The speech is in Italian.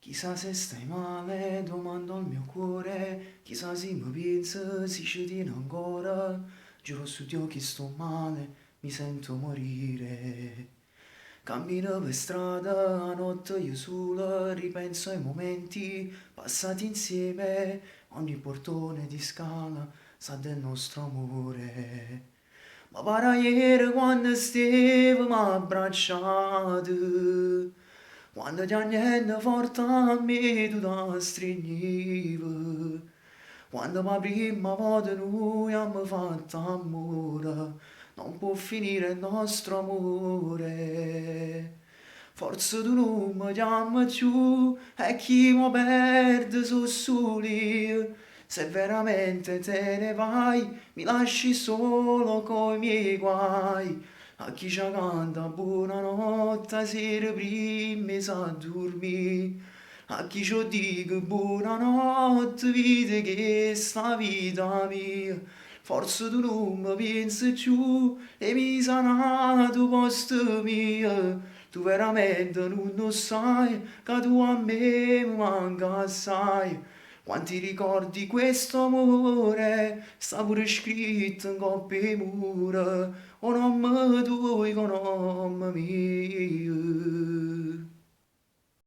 Chissà se stai male, domando al mio cuore, chissà se mi pensa, se ci tieni ancora, giuro su Dio che sto male, mi sento morire. Cammino per strada, a notte io sola, ripenso ai momenti passati insieme, ogni portone di scala sa del nostro amore. Ma para ieri quando stevamo abbracciati, quando ti niente forte a me tu ti stringevi, quando per prima volta noi abbiamo fatto amore, non può finire il nostro amore. Forse tu non mi chiami più e chi mi perde sono soli. Se veramente te ne vai, mi lasci solo coi miei guai. A chi ci canta buonanotte, sera prima sa dormire. A chi ci dico buonanotte, vedi che sta vita mia. Forse tu non mi pensi più e mi sa nato posto mio. Tu veramente non lo sai, che tu a me mi manca assai. Quanti ricordi questo amore, sta pure scritto in coppie mura, o nome tuo con nome mio.